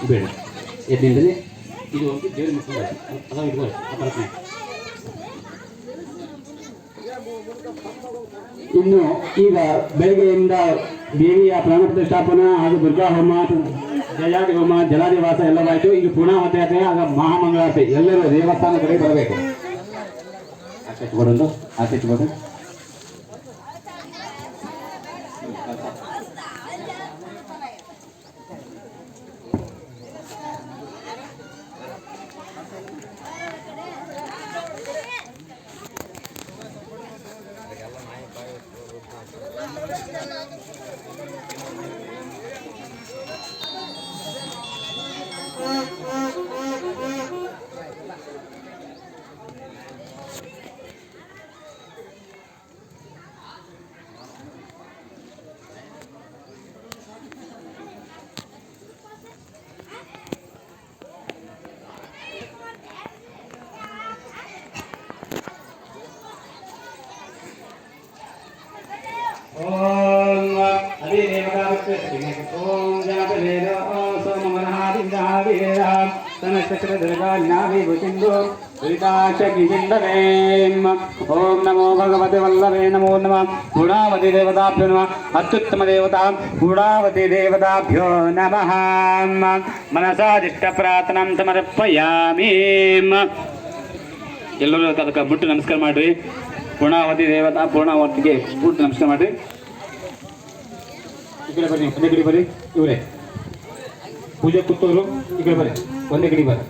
ಬೇಡ ಎದ್ದಿಂದಲೇ ಇದು ಹೋಗಿ ದೇವ್ರ ಮುಟ್ಕೊಂಡು ಅದಾಗ ಇಟ್ಕೊಳ್ಳಿ ಪ್ರಾರ್ಥನೆ. ಇನ್ನು ಈಗ ಬೆಳಗ್ಗೆಯಿಂದ ದೇವಿಯ ಪ್ರಾಣ ಪ್ರತಿಷ್ಠಾಪನಾ ಹಾಗೂ ದುರ್ಗಾ ಹೋಮ, ಜಯಾದಿ ಹೋಮ, ಜಲಾದಿವಾಸ ಎಲ್ಲವಾಯಿತು. ಈಗ ಪೂರ್ಣಾವತಿ ಆದ ಆಗ ಮಹಾಮಂಗಳಾರತಿ. ಎಲ್ಲರೂ ದೇವಸ್ಥಾನ ಕಡೆ ಬರಬೇಕು. ಆಚೆಚ್ಕೊಡೋದು ಆಚೆಚ್ಕೊಡು. ಓಂ ನಮೋ ಭಗವತೆ ವಲ್ಲಭೇ ನಮೋ ನಮಃ. ಗುಣಾವತಿ ದೇವತಾಭ್ಯೋ ನಮಃ. ಅತ್ಯುತ್ತಮ ದೇವತಾ ಗುಣಾವತಿ ದೇವತಾಭ್ಯೋ ನಮಃ. ಮನಸಾದಿಷ್ಟ ಪ್ರಾರ್ಥನಾಂ ಸಮರ್ಪಯಾಮಿ. ಎಲ್ಲರೂ ಅದಕ್ಕೆ ಬಿಟ್ಟು ನಮಸ್ಕಾರ ಮಾಡ್ರಿ. ಪೂರ್ಣಾವತಿ ದೇವತಾ ಪೂರ್ಣಾವತಿಗೆ ಬಿಟ್ಟು ನಮಸ್ಕಾರ ಮಾಡ್ರಿ. ಈ ಕಡೆ ಬರ್ರಿ, ಒಂದೇ ಕಡೆ ಬರ್ರಿ. ಇವರೇ ಪೂಜೆ ಕೂತವರು ಈ ಕಡೆ ಬರ್ರಿ, ಒಂದೇ ಕಡೆ ಬರ್ರಿ.